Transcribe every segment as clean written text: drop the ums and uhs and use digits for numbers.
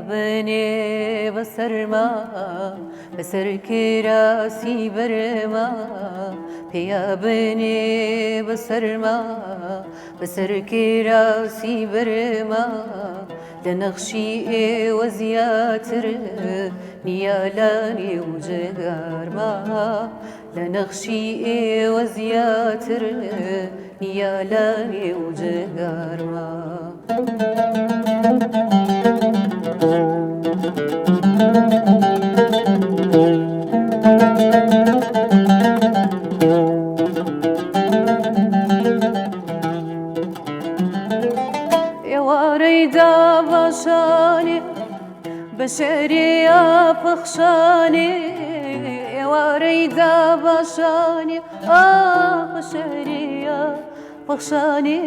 بني بسر ما بسر كراسي برما بيا بني بسر ما بسر كراسي برما لنخشي وزياتر نيالاني وجغار ما لنخشي وزياتر نيالاني وجغار ما يا بشاني بشري يا فخشاني يا وريدا بشاني بشري يا فخشاني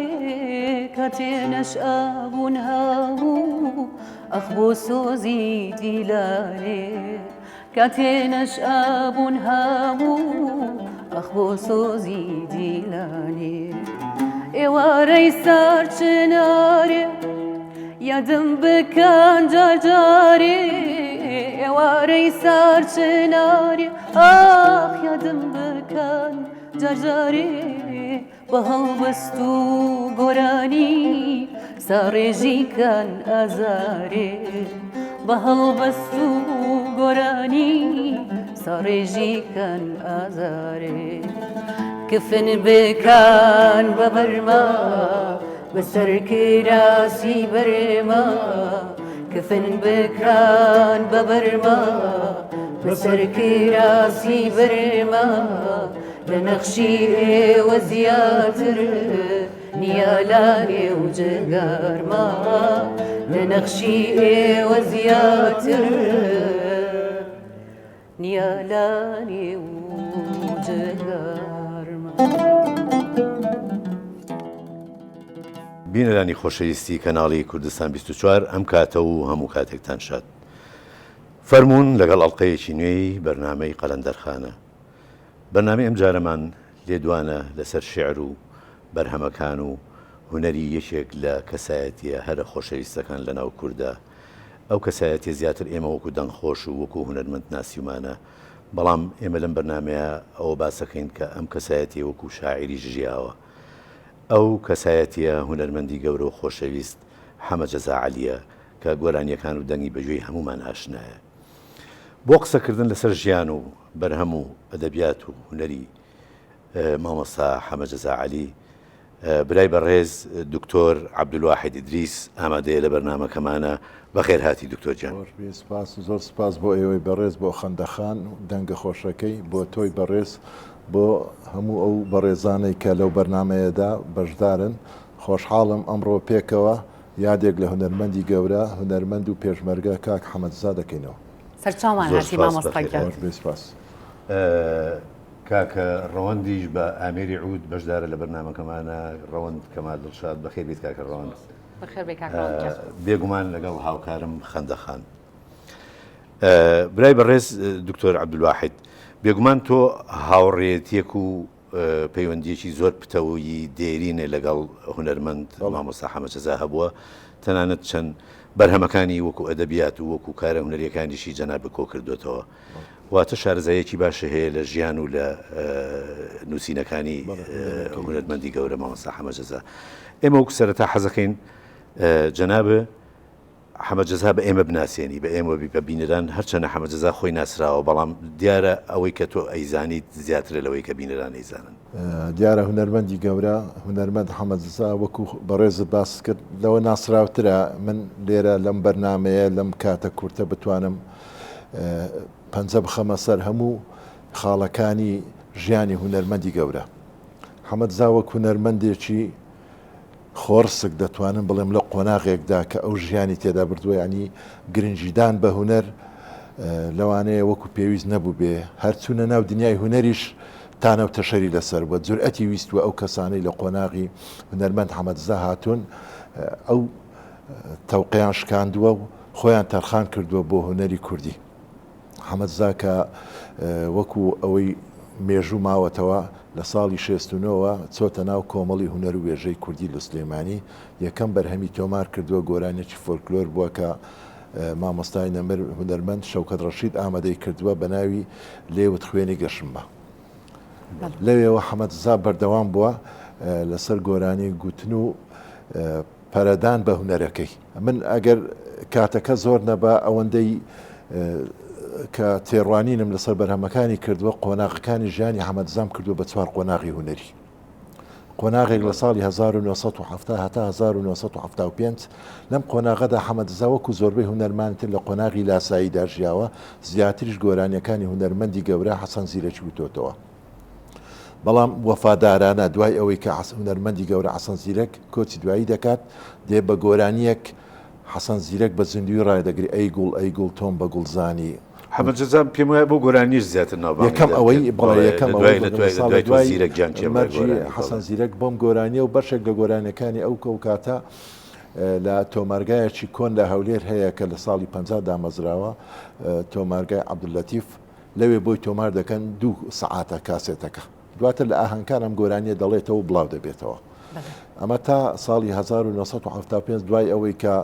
كاتينش أبون هامو أخبوس وزيدي لاني كاتينش أبون هامو أخبوس وزيدي لاني يا وري سار چناري yadım bıkan carcari Evari sar çınari Ah yadım bıkan carcari Bahal bastu gorani Sarıjikan azari Bahal bastu gorani Sarıjikan azari Kıfın bıkan babarma بسر كراسي برما كفن بكران ببرما بسر كراسي برما لنخشي وزياتر نيالاني وجغار ما لنخشي وزياتر نيالاني وجغار ما بینەرانی خۆشەویستی کەناڵی کوردستان 24 ئەم کاتە و هەموو کاتێکتان شاد فەرموون لەگەڵ ئەڵلقەیەکی نوێی بەرنامەی قەلەندەرخانە بەرنامەی ئەم جارەمان لێدوانە لەسەر شێعر و بەرهەمەکان و هونەری یەکێک لە کەسایەتیە هەرە خۆشەویستەکان لە ناو کووردا ئەو کەسایەتیە زیاتر ئێمە وەکو دەنگخۆش و وەکو هونەرمەند ناسیومانە بەڵام ئێمە لەم بەرنمەیە ئەوە باسەکەین کە ئەم کەسایەتی وەکو شاعری ژیاوە ئەو کەسایەتیە هونەرمەندی گەورە و خۆشەویست حەمە جەزاعەلیە کە گۆرانیەکان و دەنگی بەگوێی هەمومان ئاشنایە بۆ قسەکردن لەسەر ژیان و بەرهەم و ئەدەبیات و هونەری مامۆستا حەمە جەزاعەلی برای بەڕێز دکتۆر عەبدولواحید ئیدریس ئامادەیە لە بەرنامەکەمانە بەخێر هاتی دکتۆر جان. زۆر سپاس بۆ ئێوەی بەڕێز بۆ خەندەخان دەنگە خۆشەکەی بۆ تۆی بەڕێز بۆ هەموو ئەو بەڕێزانەی کە لەو بەرنمەیەدا بەشدارن خۆشحاڵم ئەمڕۆ پێکەوە یادێک لە هونەرمەندی گەورە هونەرمەند و پێشمەرگە کاک حەمەدزا دەکەینەوە. سەرچاومان هاتی مامۆستاگیان. سپاس. کاکە ڕەوەندیش بە ئامێری عود بەشدارە لە بەرنامەکەمانە ڕەوەند کەمال دڵشاد بەخێر بیت کاکە ڕەوەند. بەخێر بێ کاک ڕەوەند. بێگومان لەگەڵ هاوکارم خەندەخان. برای بەڕێز دکتۆر عەبدولواحید بێگومان تۆ هاوڕێیەتیەک و پەیوەندیەکی زۆر پتەوەیی دێرینێ لەگەڵ هونەرمەند مامۆستا حەمە جەزا هەبووە تەنانەت چەند بەرهەمەکانی وەکو ئەدەبیات و وەکو کارە هونەریەکانیشی جەناب کۆ کردوێتەوە واتە شارەزایەکی باشە هەیە لە ژیان و لە نووسینەکانی هونەرمەندی گەورە مامۆستا حەمە جەزا ئێمە وەکو سەرەتا حەزەکەین جەنابە حەمە جەزا بە ئێمە بناسیێنی بە ئێمە بە بینەران هەرچەنە حەمە جەزا خۆی ناسراوە بەڵام دیارە ئەوەی کە تۆ ئەیزانیت زیاترە لەوەی کە بینەران ئەیزانن دیارە هونەرمەندی گەورە هونەرمەند حەمە جەزا وەکو بەڕێزت باس کرد لەوە ناسراوترە من لێرە لەم بەرنمەیە لەم کاتە کورتە بتوانم پەنجە بخەمە سەر هەموو خاڵەکانی ژیانی هونەرمەندی گەورە حەمە جەزا وەکو هونەرمەندێکی خۆرسک دەتوانم بڵێم لە قۆناغێکدا کە ئەو ژیانی تێدا بردووە ینی گرنجیدان بە هونەر لەوانەیە وەکو پێویست نەبوو بێ هەرچوونە ناو دنیای هونەریش تانە و تەشەری لەسەر بووە جورئەتی ویستوە ئەو کەسانەی لە قۆناغی هونەرمەند حەمە جەزا هاتوون ئەو تەوقییان شکاندووە و خۆیان تەرخان کردووە بۆ هونەری کوردی حەمە جەزا کە وەکو ئەوەی مێژوو ماوەتەوە لە ساڵی 69ەوە چۆتە ناو کۆمەڵی هونەر و وێژەی کوردی لە سلێمانی یەکەم بەرهەمی تۆمار کردووە گۆرانێکی فۆلکلۆر بووە کە مامۆستای نەمر هونەرمەند شەوکەت ڕەشید ئامادەی کردووە بە ناوی لێوت خوێنی گەشمبە. لەوێەوە حەمەد زا بەردەوام بووە لەسەر گۆرانی گوتن و پەرەدان بە هونەرەکەی. من ئەگەر کاتەکە زۆر نەبا ئەوەندەی کە تێڕوانینم لەسەر بەرهەمەکانی کردووە قۆناغەکانی ژیانی حەمەد زام کردووە بە 4 قۆناغی هونەری. قۆناغێک لە ساڵی 1970 هەتا 1975 لەم قۆناغەدا حەمەد زا وەکو زۆربەی هونەرمانتر لە قۆناغی لاساییدا ژیاوە، زیاتریش گۆرانیەکانی هونەرمەندی گەورە حەسەن زیرەکی وتۆتەوە. بەڵام وەفادارانە دوای ئەوەی کە هونەرمەندی گەورە حەسەن زیرەک کۆچی دوایی دەکات دێ بە گۆرانیەک حەسەن زیرەک بە زیندوی ڕایدەگری ئەی گوڵ تۆم بە گوڵزانی. حەمەد جەزام پێم وایە بۆ گۆرانیش زیاتر ناوبانگ یەکەم ئەوەی بەڵێ دوای زیرەک جان حەسەن زیرەک بۆم گۆرانیە و بەشێک لە گۆرانەکانی ئەو کاتە لە تۆمارگایەکی کۆن لە هەولێر هەیە کە لە ساڵی 50 دامەزراوە، تۆمارگای عەبدولەتیف. لەوێ بۆی تۆمار دەکەن 2 سەعاتە کاسێتەکە. دواتر لە ئاهەنگکان ئەم گۆرانیە دەڵێتەوە بڵاو دەبێتەوە. ئەمە تا ساڵی 1975 دوای ئەوەی کە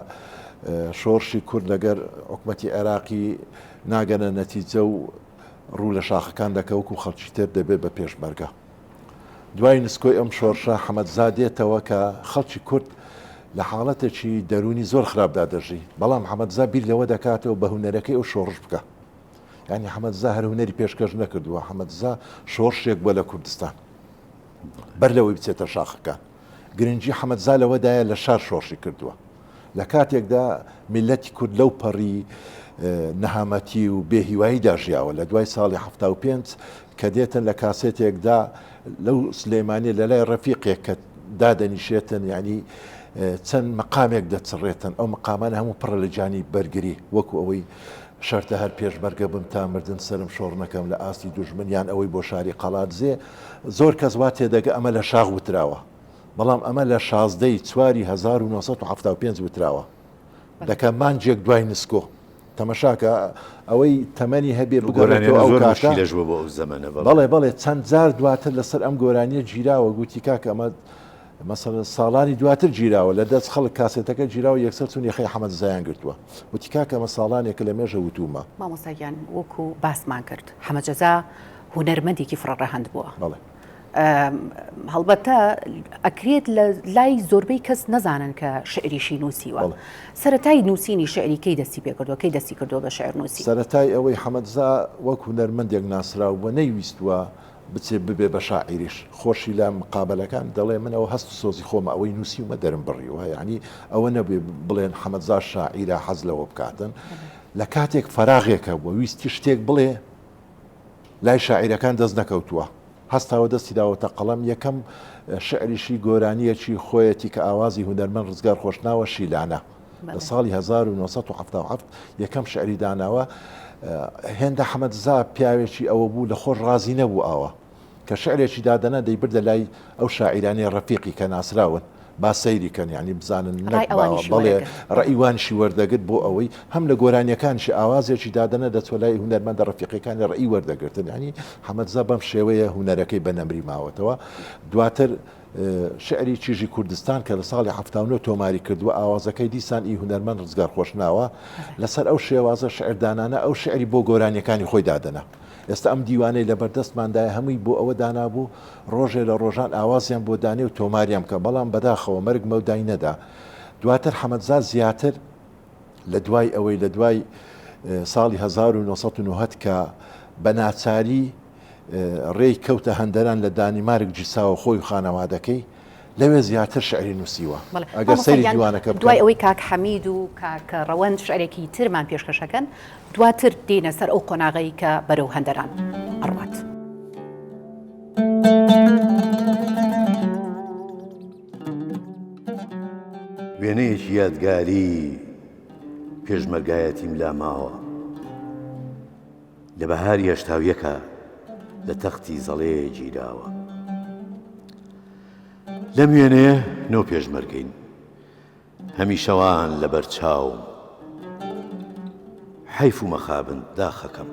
شۆڕشی کورد لەگەر حکومەتی عێراقی ناگەنە نەتیجە و ڕوو لە شاخەکان دەکەوەکو خەڵکی تر دەبێت بە پێشمەرگە. دوای نسکۆی ئەم شۆڕشە حەمەد زا دێتەوە کە خەڵکی کورد لە حاڵەتێکی دەرونی زۆر خراپدا دەژی، بەڵام حەمەد زا بیر لەوە دەکاتەوە بە هونەرەکەی ئەو شۆڕش بکە. یعنی حەمەد زا هەر هونەری پێشکەش نەکردووە، حەمەد زا شۆڕشێک بووە لە کوردستان بەر لەوەی بچێتە شاخەکان. گرنگی حەمەد زا لەوەدایە لە شار شۆڕشی کردووە. لە کاتێکدا میلەتی کورد لەو پەڕی نەهامەتی و بێهیواییدا ژیاوە لە دوای ساڵی 75 کە دێتن لە کاسێتێکدا لەو سلێمانی لە لای ڕەفیقێک کە دادەنیشێتن، یعنی چەند مەقامێک دەچڕێتن. ئەو مەقامانە هەموو پڕە لە جانی بەرگری، وەکو ئەوەی شەرتە هەر پێشمەرگە بم تا مردن سرم شۆڕ نەکەم لە ئاستی دوژمنیان ئەوەی بۆ شاری قەڵات زێ. زۆر کەس وا تێدەگە ئەمە لە شاغ وتراوە، بەڵام ئەمە لە 16 چواری 1975 وتراوە دەکە مانجێک دوای نسکۆ. تەمەشاکە ئەوەی تەمەنی هەبێ بگۆڕێتەوە ئەو کاتە بۆ ئەو زەمانە. بەڵێ چەند جار دواتر لەسەر ئەم گۆرانیە گیراوە، گوتی کاکە ئەمە مەسەڵەن ساڵانی دواتر گیراوە لە دەست خەڵک کاسێتەکە گیراوە یەکسەر چون یەخەی حەمەد زایان گرتووە، وتی کاکە ئەمە ساڵانێک لە مێژە وتومە. مامۆستاگیان وەکو باسمان کرد حەمەد جەزا هونەرمەندێکی فڕەڕەهەند بووە. هەڵبەتە ئەکرێت لە لای زۆربەی کەس نەزانن کە شعریشی نووسیوە. سەرەتای نووسینی شعری کەی دەستی پێ کردووە، کەی دەستی کردووە بە شعر نووسی؟ سەرەتای ئەوەی حەمەد زا وەک هونەرمەندێک ناسراو بووە، نەیویستووە بچێ ببێ بە شاعریش. خۆشی لە مقابلەکان دەڵێ من ئەوە هەست سۆزی خۆمە ئەوەی نووسیومە دەرم بڕیوە، یعنی ئەوە نەبێ بڵێن حەمەد زا شاعیرە حەز لەوە بکاتن. لە کاتێک فەراغێکە بووە ویستی شتێک بڵێ لای شاعیرەکان دەست نەکەوتووە، هەستاوە دەستی داوەتە قەڵەم. یەکەم شعریشی گۆرانیەکی خۆیەتی کە ئاوازی هونەرمەند ڕزگار خۆشناوە شیلانە لە ساڵی 1970 یەکەم شعری داناوە. هێندە حەمەد زا پیاوێکی ئەوە بوو لە خۆش ڕازی نەبوو ئاوە کە شعرێکی دادەنە دەیبردە لای ئەو شاعیرانی ڕەفیقی کە ناسراون با سەیریکەن، یعنی بزانن بەڵێ ڕئیوانشی وەردەگرت بۆ ئەوەی هەم لە گۆرانیەکانشی ئاوازێکی دادەنە دەچۆ لای هونەرمەندە ڕەفیقەکانی ڕئی وەردەگرتن. ینی حەمەد زا بەم شێوەیە هونەرەکەی بە نەمری ماوەتەوە. دواتر شعری چیژی کوردستان کە لە ساڵی 79 تۆماری کردووە، ئاوازەکەی دیسان ئی هونەرمەند ڕزگار خۆشناوە. لەسەر ئەو شێوازە شعردانانە ئەو شعری بۆ گۆرانیەکانی خۆی دادەنا. ئێستا ئەم دیوانەی لە بەردەستماندایە هەمووی بۆ ئەوە دانابوو ڕۆژێ لە ڕۆژان ئاوازیان بۆ دانێ و تۆماریان کە، بەڵام بەداخەوە مەرگ مەودای نەدا. دواتر حەمەد زا زیاتر لە دوای ئەوەی لە دوای ساڵی 1990 کە بە ناچاری ڕێی کەوتە هەندەران لە دانیمارک جیساوە خۆی خانەوادەکەی، لەوێ زیاتر شعری نووسیوە. ئەگەر سەیری دیوانەکە دوای ئەوەی کاک حەمید و کاکە ڕەوەند شعرێکی ترمان پێشکەشەکەن، دواتر دێنە سەر ئەو قۆناغەی کە بەرەو هەندەران ئەڕوات. وێنەیەکی یادگاری پێشمەرگایەتیم لا ماوە لە بەهاری هەشتاویەکە لە تەختی زەڵێ گیراوە. لەم وێنەیە نۆ پێشمەرگەین هەمیشەوان لە بەرچاوم، حەیف و مەخابن داخەکەم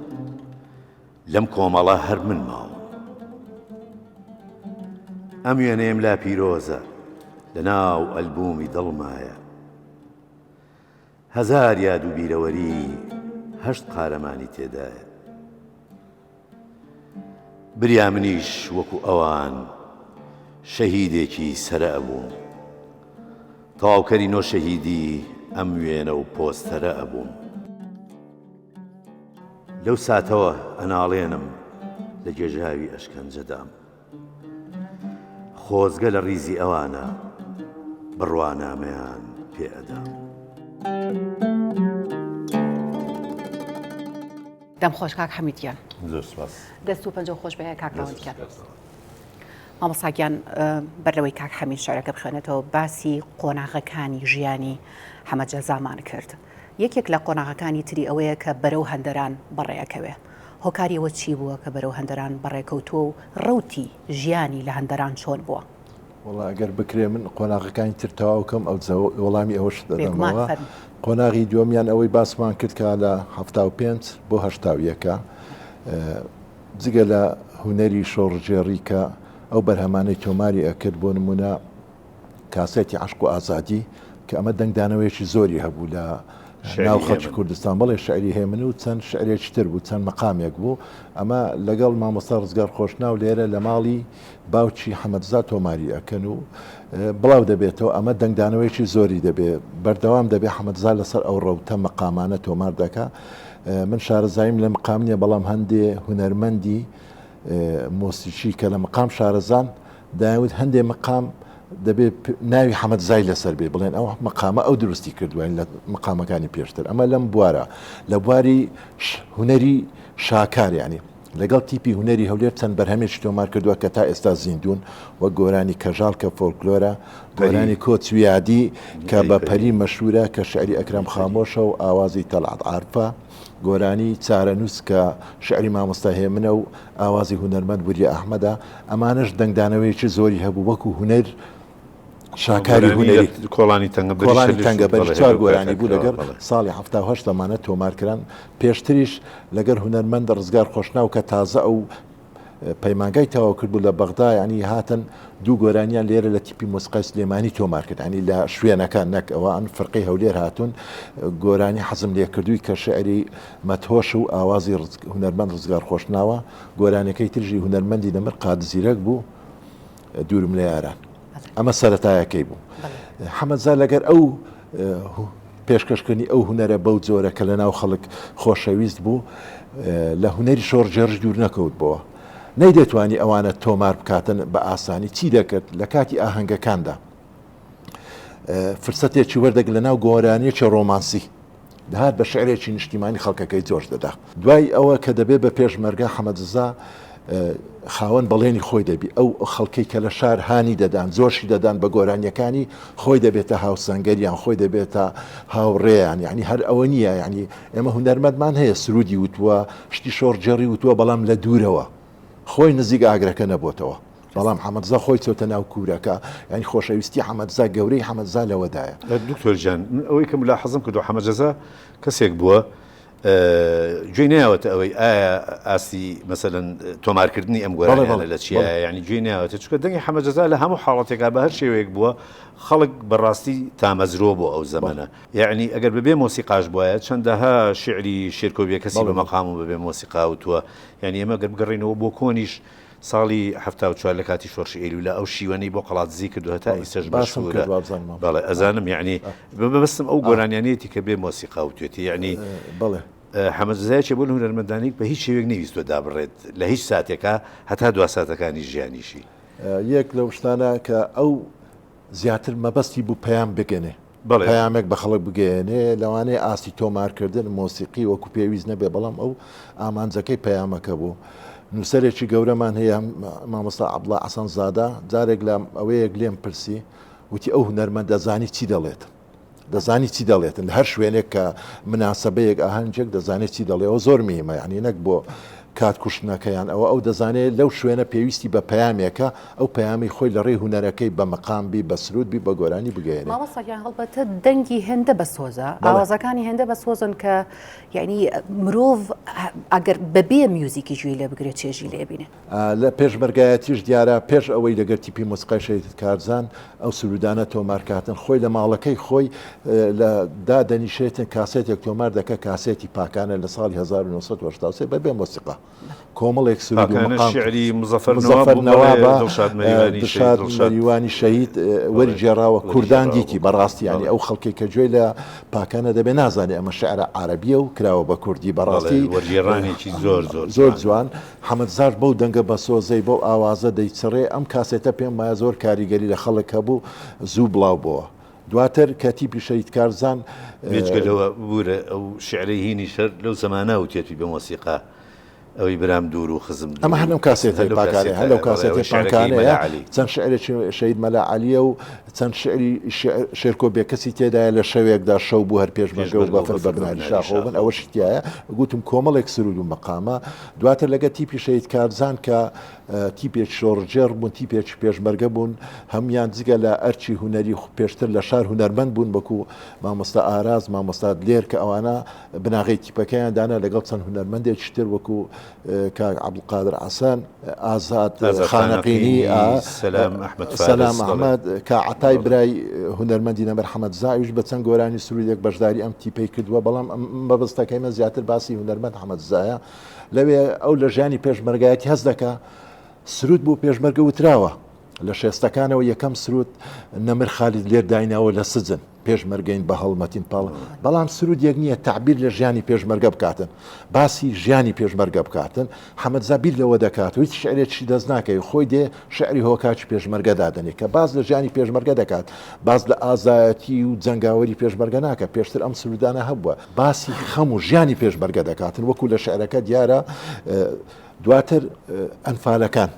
لەم کۆمەڵە هەر من ماوم. ئەم وێنەیەم لا پیرۆزە لە ناو ئەلبومی دڵمایە، هەزار یاد و بیرەوەری هەشت قارەمانی تێدایە. بریا منیش وەکو ئەوان شەهیدێکی سەرە ئەبووم، تەواوکەری نۆ شەهیدی ئەم وێنە و پۆستەرە ئەبووم. لەو ساتەوە ئەناڵێنم لە گێژاوی ئەشکەنجەدام، خۆزگە لە ڕیزی ئەوانە بڕوانامەیان پێئەدام. دەمخۆش کاک حەمیدیان، زۆر سوپاس. دەست و پەنجە خۆش بەیە کاک ڕەوەندیان. مامۆستاگیان بەرلەوەی کاک حەمید شعرەکە بخوێنێتەوە باسی قۆناغەکانی ژیانی حەمەد جەزامان کرد. یەکێک لە قۆناغەکانی تری ئەوەیە کە بەرەو هەندەران بەڕێەکەوێ. هۆکاری ئەوە چی بووە کە بەرەو هەندەران بەڕێکەوتووە و ڕەوتی ژیانی لە هەندەران چۆن بووە؟ وڵا ئەگەر بکرێ من قۆناغەکانی تر تەواوکەم ئەو وەڵامی ئەوەش دەدەمەوە. قۆناغی دووەمیان ئەوەی باسمان کرد کە لە 75 بۆ 81 جگە لە هونەری شۆڕژێڕی کە ئەو بەرهەمانەی تۆماری ئەکرد بۆ نمونە کاسێتی عەشق و ئازادی کە ئەمە دەنگدانەوەیەکی زۆری هەبوو لە ناو خەڵکی کوردستان، بەڵێ شعری هێمن و چەند شعرێکی تر بوو، چەند مەقامێک بوو. ئەمە لەگەڵ مامۆستا ڕزگار خۆشناو لێرە لە ماڵی باوکی حەمەدزا تۆماری ئەکەن و بڵاو دەبێتەوە. ئەمە دەنگدانەوەیکی زۆری دەبێت، بەردەوام دەبێت حەمەدزا لەسەر ئەو ڕەوتە مەقامانە تۆمار دەکا. من شارەزاییم لە مقام نییە، بەڵام هەندێ هونەرمەندی مۆسیقی کە لە مقام شارەزان داوت هەندێ مقام دەبێت ناوی حەمەدزای لەسەر بێ، بڵێن ئەو مقامە ئەو دروستی کردووە لە مقامەکانی پێشتر. ئەمە لەم بوارە لە بواری هونەری شاکار، یعنی لەگەڵ تیپی هونەری هەولێر چەند بەرهەمێکی تۆمار کردووە کە تا ئێستا زیندون، وە گۆرانی کەژاڵ کە فۆلکلۆرە، گۆرانی کۆچویادی کە بە پەری مەشهورە کە شعری ئەکرەم خامۆشە و ئاوازی تەلعات عارفە، گۆرانی چارەنووس کە شعری مامۆستا هێمنە و ئاوازی هونەرمەند بوریە ئەحمەدە. ئەمانش دەنگدانەوەیکی زۆری هەبوو وەکو هونەر شاکاری هونەری. کۆڵانی تەنگەبەری 4 گۆرانی بوو لەگەر ساڵی 78 دەمانە تۆمارکران. پێشتریش لەگەر هونەرمەند ڕزگار خۆشناو کە تازە ئەو پەیمانگای تەواو کرد بوو لە بەغدا، ینی هاتن دوو گۆرانیان لێرە لە تیپی مۆسیقای سلێمانی تۆمار کرد، ینی لە شوێنەکان نەک ئەوان فەرقی هەولێر هاتون. گۆرانی حەزم لێکردووی کە شعری مەتهۆش و ئاوازی هونەرمەند ڕزگار خۆشناوە. گۆرانەکەی ترژی هونەرمەندی دەمر قادزیرەک بوو، دوورم لە یاران. ئەمە سەرەتایەکەی بوو. حەمەدزا لەگەر ئەو پێشکەشکردنی ئەو هونەرە بەو جۆرە کە لە ناو خەڵک خۆشەویست بوو، لە هونەری شۆڕژێڕش دوور نەکەوت بۆەوە. نەیدەتوانی ئەوانە تۆمار بکاتن بە ئاسانی. چی دەکرد لە کاتی ئاهەنگەکاندا فرسەتێکی وەردەگ لە ناو گۆرانیەکی ڕۆمانسی دەهات بە شعرێکی نیشتیمانی خەڵکەکەی جۆش دەدا. دوای ئەوە کە دەبێت بە پێشمەرگە حەمەدزا خاوەن بەڵێنی خۆی دەبی، ئەو خەڵکەی کە لە شار هانی دەدان زۆرشی دەدان بە گۆرانیەکانی خۆی دەبێتە هاوسەنگەریان، خۆی دەبێتە هاوڕێیان. یعنی هەر ئەوە نییە، ینی ئێمە هونەرمەندمان هەیە سرودی وتووە، شتی شۆڕجێڕی وتووە، بەڵام لە دوورەوە خۆی نزیک ئاگرەکە نەبووتەوە. بەڵام حەمەدزا خۆی چۆتە ناو کوورەکە، ینی خۆشەویستی حەمەدزا گەورەی حەمەدزا لەوەدایە. دکتۆر جان، ئەوەی کە ملاحەزم کردو حەمەدزا کەسێک بووە گوێ نایەوەتە ئەوەی ئایا ئاسی مەسەلەن تۆمارکردنی ئەم گۆرانیانە لە چیە، یعنی گوێ نایەوەتە چونکە دەنگی حەمەدزا لە هەموو حاڵەتێکا بە هەر شێوەیەک بووە خەڵک بەڕاستی تامەزرۆ بۆ ئەو زەمانە. یعنی ئەگەر ببێ مۆسیقاش بواە چەندەها شعری شێرکۆبیە کەسی بە مەقام و ببێ مۆسیقا وتووە. یعنی ئێمە گەر بگەڕێنەوە بۆ کۆنیش ساڵی 74 لە کاتی شۆڕشی ئەیلولا ئەو شیوەنەی بۆ قەڵاتزی کردو هەتا ئیسەش باشوورە. بەڵێ ئەزانم، یعنی بەبستم ئەو گۆرانیانەتی کە بێ مۆسیقا وتوێتی. یعنی بەڵێ حەمەدزایەکی بۆ هونەرمەندانی بە هیچ شێوێک نەویستوە دابڕێت لە هیچ ساتێکە هەتا دو ساتەکانی ژیانیشی. یەک لەو شتانە کە ئەو زیاتر مەبەستی بوو پەیام بگەنێ، پەیامێک بە خەڵک بگەێنێ، لەوانەیە ئاستی تۆمارکردن مۆسیقی وەکو پێویست نەبێ، بەڵام ئەو ئامانجەکەی پەیامەکە بوو. نووسەرێکی گەورەمان هەیە مامۆستا عەبدوڵڵا حەسەن زادا، جارێک لە ئەوەیەک لێم پرسی، وتی ئەو هونەرمەند دەزانی چی دەڵێت، دەزانی چی دەڵێتن هەر شوێنێک کە مناسبەیەک ئاهەنجێک دەزانێت چی دەڵێەوە. زۆر میمە، یعنی نەک بۆ کات کوشتنەکەیان ئەو دەزانێت لەو شوێنە پێویستی بە پەیامێکە ئەو پەیامی خۆی لە ڕێی هوەرەکەی بە مەقامبی بە سرودبی بە گۆرانی بگەێنێت. مامۆستاگیان هەڵبەتە دەنگی هێندە بە سۆزە ئاوازەکانی هێندە بە سۆزن کە یعنی مرۆڤ ئەگەر بەبێ میوزیکی گوێی لێ بگرێت چێژی لێ بینێ. لە پێشمەرگایەتیش دیارە پێش ئەوەی لەگەر تیپی مۆسیقای شەید کارزان ئەو سرودانە تۆمارکاتن خۆی لە ماڵەکەی خۆی لە دادەنیشێتن کاسێتێک تۆمار دەکە کاسێتی پاکانە لە ساڵی 1970 بەبێ مۆسیقا کۆمەڵێک سرود و مەقام شعری مزەفەر دڵشاد مەریوانی شەهید وەری جێراوە کوردان دیتی بەڕاستی ینی ئەو خەڵکی کە گوێی لە پاکانە دەبێ نازانێ ئەمە شعرە عەرەبیە و کراوە بە کوردی بەڕاستی وەرگێڕانێکی زۆر جوان حەمەدزار بەو دەنگە بە سۆزەی بەو ئاوازە دەیچڕێ ئەم کاسێتە پێم وایە زۆر کاریگەری لە خەڵک هەبوو زوو بڵاو بووە. دواتر کە تیپی شەید کارزان بێجگەلەوە بورە ئەو شعرەی هینی شەر لەو زەمانە وتێتی بە مۆسیقا ئەوەی برام دوور و خزم ئەمە هەنم کاسێتی پاکانێ هەلو کاسێتی پاکانەیە چەند شعرێکی شەید مەلا عەلیە و چەند شعری شێرکۆ بێکەسی تێدایە لە شەوێکدا شەو بوو هەر پێشمەرگە و بەفر بە بناری شاخۆبن ئەوە شتیایە گوتم کۆمەڵێک سرود و مەقامە. دواتر لەگە تیپی شەید کارزان کە تیپێک شۆڕجێڕ بوون تیپێکی پێشمەرگە بوون هەمویان جگە لە ئەرچی هوەری پێشتر لە شار هوەرمەند بوون بەکو مامۆستا ئاراز مامۆستا لێر کە ئەوانە بناغی تیپەکەیان دانا لەگەڵ چەند هوەرمەندێکی تر وەکو کاک عەبدولقادر عەسان ئازاد خانەقینی سەلام ئەحمەد کە عەتای برای هوەرمەندی نەبەر حەمەد زاویش بە چەند گۆرانی سرودێک بەشداری ئەم تیپەی کردووە بەڵام بەبستەکەیمە زیاتر باسی هوەرمەند حەمەد زایە لەوێ ئەو لە ژیانی پێشمەرگایەتی هەست دەکا سرود بۆ پێشمەرگە وتراوە لە شێستەکانەوە یەکەم سرود نەمر خالید لێر دایناوە لە سجن پێشمەرگەین بە هەڵمەتین پاڵ بەڵام سرود یەک نییە تعبیر لە ژیانی پێشمەرگە بکاتن باسی ژیانی پێشمەرگە بکاتن حەمەدزا بیر لەوە دەکات و هیچ شعرێکی دەست ناکەی خۆی دێ شعری هۆکاچی پێشمەرگە دادنێ کە باز لە ژیانی پێشمەرگە دەکات باز لە ئازایەتی و جەنگاوەری پێشمەرگە ناکە پێشتر ئەم سرودانە هەبووە باسی خەم و ژیانی پێشمەرگە دەکاتن وەکو لە شعرەکە دیارە. دواتر ئەنفالەکان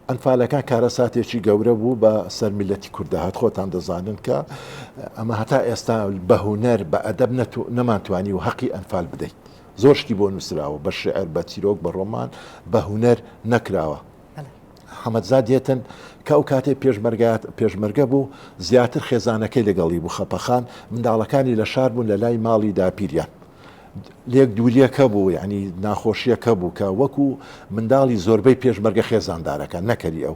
ئەنفالەکان کارە ساتێکی گەورە بوو بە سەرمیلەتی کوردەهات خۆتان دەزانن کە ئەمە هەتا ئێستا بە هونەر بە ئەدەب نەمانتوانی و حەقی ئەنفال بدەیت زۆر شتی بۆ نووسراوە بە شعر بە چیرۆک بە ڕۆمان بە هونەر نەکراوە. حەمەدزا دێتن کە ئەو کاتێ پێشمەرگە بوو زیاتر خێزانەکەی لەگەڵی بوو خەپەخان منداڵەکانی لە شار بوون لە لای ماڵی داپیریان لێک دووریەکە بوو ینی ناخۆشیەکە بوو کە وەکو منداڵی زۆربەی پێشمەرگە خێزاندارەکە نەکەری ئەو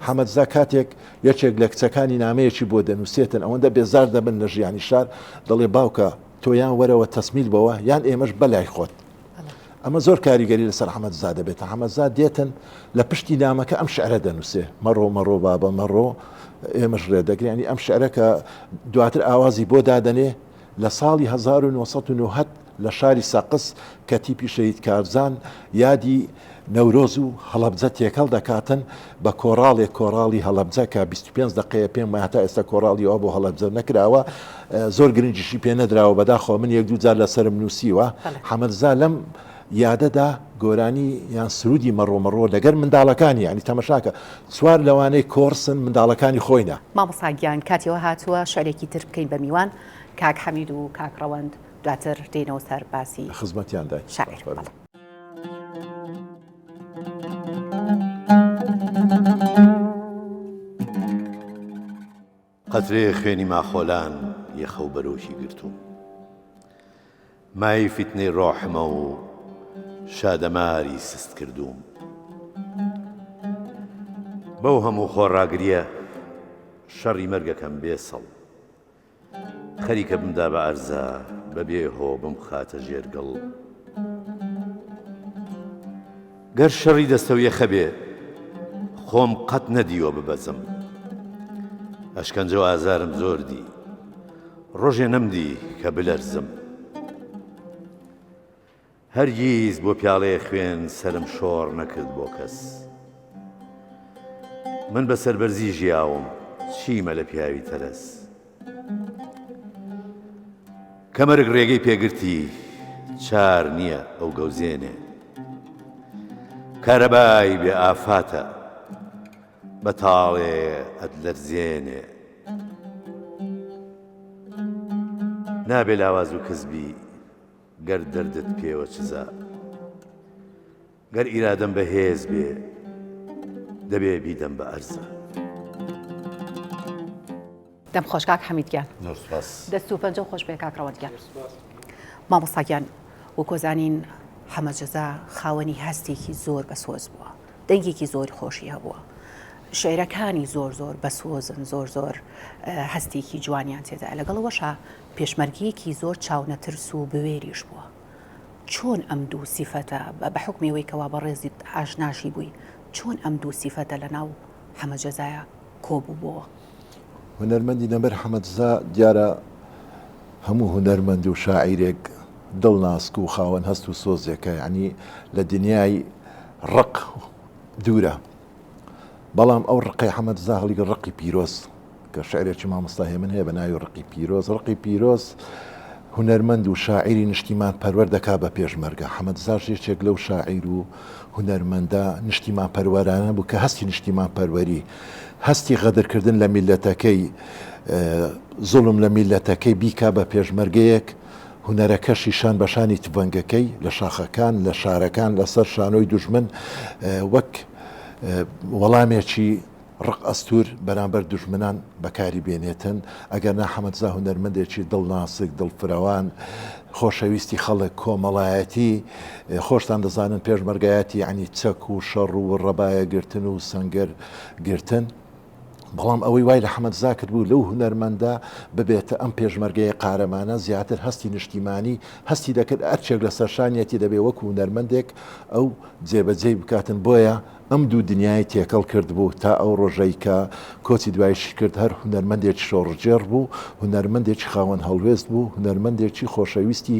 حەمەدزا کاتێک یەکێک لە کچەکانی نامەیەکی بۆ دەنووسێتن ئەوەندە بێزار دەبن لە ژیانی شار دەڵێ باوکە تۆیان وەرەوە تەسمیل بەوە یان ئێمەش بەلای خۆت ئەمە زۆر کاریگەری لەسەر حەمەدزا دەبێت حەمەدزا دێتن لە پشتی نامەکە ئەم شعرە دەنووسێ مەڕۆ بابە مەڕۆ ئێمەش ڕێدەگرێنی ئەم شعرەکە دواتر ئاوازی بۆ دادەنێ لە ساڵی 1990 لە شاری ساقس کە تیپی شەید کارزان یادی نەورۆز و هەڵەبجە تێکەڵ دەکاتن بە کۆڕاڵی هەڵەبجە کە 25 دقەیە پێم وایە هەتا ئێستا کۆڕاڵیەوە بۆ هەڵەبجە نەکراوە زۆر گرنگیشی پێ نەدراوە بەداخۆ من یەک دوو جار لەسرم نووسیوە حەمەدزا لەم یادەدا گۆرانی یان سرودی مەڕۆ لەگەر منداڵەکانی ینی تەمەشاکە سوار لەوانەی کۆرسن منداڵەکانی خۆینە. مامۆستاگیان کاتیەوە هاتووە شعرێکی تر بکەین بە میوان کاک حەمید و کاک ڕەوەند دواتر دێنەوە سەر باسی خزمەتیان دای شاعر. قەترێ خوێنی ماخۆلان یەخەو بەرۆشی گرتووم مای فیتنەی ڕۆحمە و شادەماری سست کردووم بەو هەموو خۆڕاگریە شەڕی مەرگەکەم بێسەڵ خەریکە بمدا بە ئەرزە بەبێ هۆ بم خاتە ژێرگەڵ گەر شەڕی دەستەویە خەبێ خۆم قەت نەدیوە ببەزم ئەشکەنجە و ئازارم زۆر دی ڕۆژێ نەمدی کە بلەرزم هەرگیز بۆ پیاڵەیە خوێن سرم شۆڕ نەکرد بۆ کەس من بە سەربەرزی ژیاوم چیمە لە پیاوی تەرەس کەمەرگ ڕێگەی پێگرتی چار نییە ئەو گەوزێنێ کارەبای بێ ئافاتە بەتاڵێ ئەدلەرزێنێ نابێ لاواز و کەسبی گەر دەردت پێوە چزە گەر ئیرادەم بەهێز بێ دەبێ بیدەم بە ئەرزە. دەم خۆش کاک حەمیدگیان دەست و پەنجە خۆش بێ کاکڕەوەندگیان. مامۆستاگیان وەکۆزانین حەمەجەزا خاوەنی هەستێکی زۆر بەسۆز بووە، دەنگێکی زۆری خۆشی هەبووە، شعیرەکانی زۆر زۆر بەسۆزن، زۆر زۆر هەستێکی جوانیان تێدا، لەگەڵەوەشە پێشمەرگەیەکی زۆر چاونەترس و بوێریش بووە. چۆن ئەم دوو سیفەتە بە حکمیەوەی کەوا بە ڕێزی ئاشناشی بووی، چۆن ئەم دوو سیفەتە لەناو حەمەجەزایە کۆبووبەوە؟ هونەرمەندی نەبەر حەمەدزا دیارە هەموو هونەرمەند و شاعیرێک دڵناسک و خاوەن هەست و سۆزێکە، یعنی لە دنیای ڕق دوورە. بەڵام ئەو ڕقی حەمەدزا هەڵیگە ڕقی پیرۆز کە شعرێکی مامۆستا من هەیە بە ناوی ڕقی پیرۆز. ڕقی پیرۆز هونەرمەند و شاعیری نیشتیمان پەروەەر دەکا بە پێشمەرگە. حەمەدزا یەکێک لەو شاعیر و هونەرمەندە نیشتیمان پەروەرانە بوو کە هەستی نیشتیمان پەروەری، هەستی غەدرکردن لە میلەتەکەی، زوڵم لە میلەتەکەی بیکا بە پێشمەرگەیەک، هونەرەکەشی شان بەشانی تڤەنگەکەی لە شاخەکان، لە شارەکان، لەسەر شانۆی دوژمن وەک وەڵامێکی ڕق ئەستور بەرامبەر دوژمنان بەکاری بێنێتن. ئەگەر نا حەمەدزا هونەرمەندێکی دڵناسک، دڵفراوان، خۆشەویستی خەڵک، کۆمەڵایەتی، خۆشتان دەزانن پێشمەرگایەتی یعنی چەک و شەڕ و ڕەبایە گرتن و سەنگەر گرتن. بەڵام ئەوەی وای لە حەمەدزا کرد بوو لەو هونەرمەندە ببێتە ئەم پێشمەرگەیە قارەمانە زیاتر هەستی نیشتیمانی هەستی دەکرد، ئەرچێک لە سەرشانیەتی دەبێ وەکو هونەرمەندێک ئەو جێبەجێ بکاتن. بۆیە ئەم دوو دنیای تێکەڵ کرد بوو تا ئەو ڕۆژەی کە کۆچی دوایشی کرد هەر هونەرمەندێکی شۆڕجێر بوو، هونەرمەندێکی خاوەن هەڵوێست بوو، هونەرمەندێکی خۆشەویستی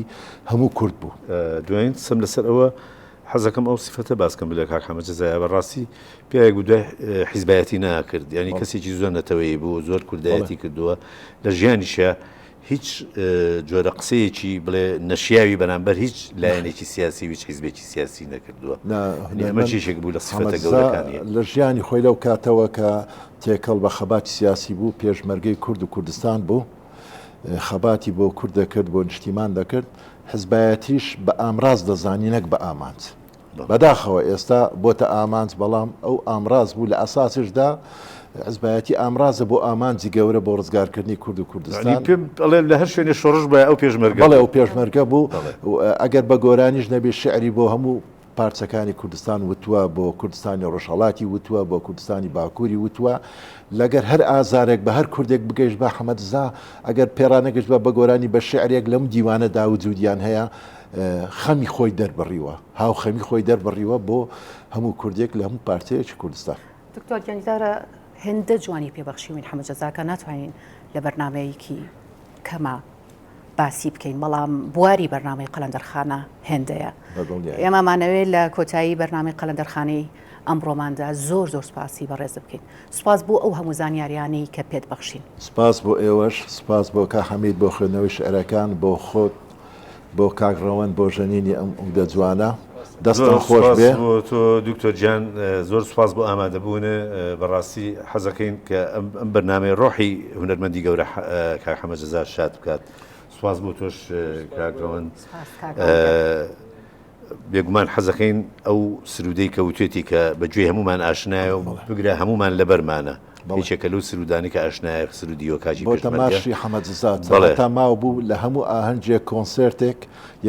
هەموو کورد بوو. دوایین سم لەسەر ئەوە حەزەکەم ئەو سیفەتە باسکەم بلێ کاک حەمەجەزایە بەڕاستی پیاوێک دوای حیزبایەتی ناکرد، ینی کەسێکی زۆر نەتەوەیی بوو، زۆر کوردایەتی کردووە لە ژیانیشە، هیچ جۆرە قسەیەکی بڵێ نەشیاوی بەرامبەر هیچ لایەنێکی سیاسی و هیچ حیزبێکی سیاسی نەکردووە. ئەمەشێک بوو لە سیفەتە گەورەکانی لە ژیانی خۆی لەو کاتەوە کە تێکەڵ بە خەباتی سیاسی بوو، پێشمەرگەی کورد و کوردستان بوو، خەباتی بۆ کورد دەکرد، بۆ نیشتیمان دەکرد، حزبایەتیش بە ئامراز دەزانی نەک بە ئامانج. بەداخەوە ئێستا بۆتە ئامانج، بەڵام ئەو ئامراز بوو لە ئەساسشدا حزبایەتی ئامرازە بۆ ئامانجی گەورە بۆ ڕزگارکردنی کورد و کوردستان. بەڵێ لە هەر شوێنێ شۆڕش بە ئەو پێشمەرگە، بەڵێ ئەو پێشمەرگە بوو. ئەگەر بە گۆرانیش نەبێ شعری بۆ هەموو پارچەکانی کوردستان وتووە، بۆ کوردستانی ڕۆژهەڵاتی وتووە، بۆ کوردستانی باکووری وتووە. لەگەر هەر ئازارێک بە هەر کوردێک بگەیشت بە حەمەدزا ئەگەر پێرانەگەشت بە بەگۆرانی بە شعرێک لەم دیوانەدا وجودیان هەیە، خەمی خۆی دەربڕیوە، هاو خەمی خۆی دەربڕیوە بۆ هەموو کوردێک لە هەموو پارتەیەکی کوردستان. دکتۆر گیانیدارە هێندە جوانی پێبەخشیوین حەمەجەزاکە ناتوانین لە بەرنمەیەکی کەمە باسی بکەین، بەڵام بواری بەرنامەی قەلەندەرخانە هێندەیە. ئێمەمانەوێت لە کۆتایی بەرنامەی قەلەندەرخانەی ئەمڕۆماندا زۆر زۆر سپاسی بەڕێز بکەین. سپاس بۆ ئەو هەموو زانیاریانەی کە پێت بەخشین. سپاس بۆ ئێوەش، سپاس بۆ کا حەمید بۆ خوێندنەوەی شعرەکان، بۆ خۆت، بۆ کاکڕەوەند، بۆ ژەنینی ئەم ئەودە جوانە. دەستم خۆش بێ تۆ دکتۆر گیان، زۆر سپاس بۆ ئامادەبوونە. بەڕاستی حەزەکەین کە ئەم بەرنامەی ڕۆحی هونەرمەندی گەورە کاک حەمەجەزا شاد بکات. سپاس بۆ تۆش کاکڕەوەند. بێگومان حەزەکەین ئەو سرودەی کەوتێتی کە بەگوێ هەمومان ئاشنایە و بگرە هەمومان لە بەرمانە، هیچێکە لەو سرودانی کە ئاشنایە سرودی و کاجی بۆ تەماشی حەمەدزا تا ماوە بوو لە هەموو ئاهەنگێک کۆنسرتێک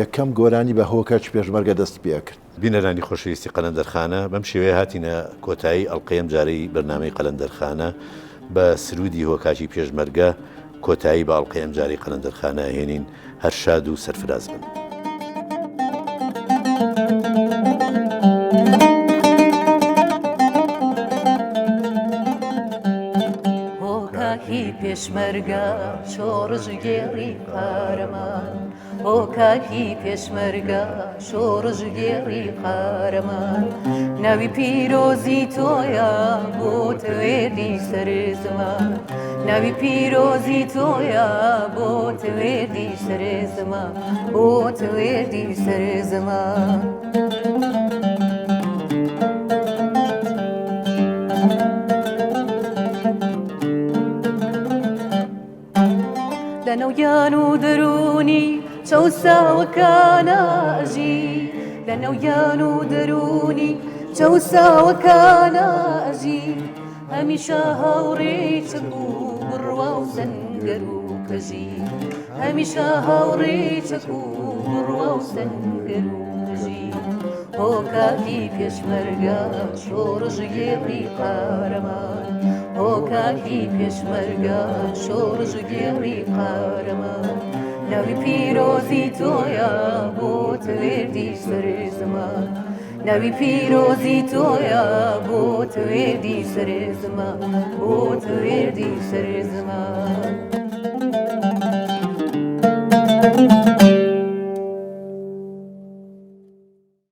یەکەم گۆرانی بە هۆکەچ پێشمەرگە دەست پێ کرد. بینەرانی خۆشەویستی قەلەندەرخانە، بەم شێوەیە هاتینە کۆتایی ئەڵقەیەم جارەی بەرنامەی قەلەندەرخانە بە سرودی هۆکاچی پێشمەرگە. کۆتایی بە ئەڵقەیەم جارەی قەلەندەرخانە هێنین. هەر شاد و سەرفراز بن. پێشمەرگە شۆڕژ گێڕی قارەمان، هۆکاکی پێشمەرگە شۆڕژ گێڕی قارەمان، ناوی پیرۆزی تۆیە بۆ تەوێدی سەرزمان، ناوی پیرۆزی تۆیە بۆ تەوێدی سەرزمان، بۆ تەوێدی سەرزمان. لەنەویان و دەرونی چەوساوەکانەژی، لەنەویان و دەرونی چەوساوەکانە ئەژی هەمیشە هاوڕێچەک و بڕوا و سەنگەر و کەژی هەمیشە هاوڕێچەک و بڕوا و سەنگەر و کەژی هۆکاکی پێشمەرگە شۆڕژگێڕی قارەمان هۆکاکی پێشمەرگە شۆڕژگێڕی قارەمان ناوی پیرۆزی تۆیە بۆ تەوێردی سەر زەمان ناوی پیرۆزی تۆیە بۆ تەوێردی سەر زەمان بۆ تەوێردی سەر زەمان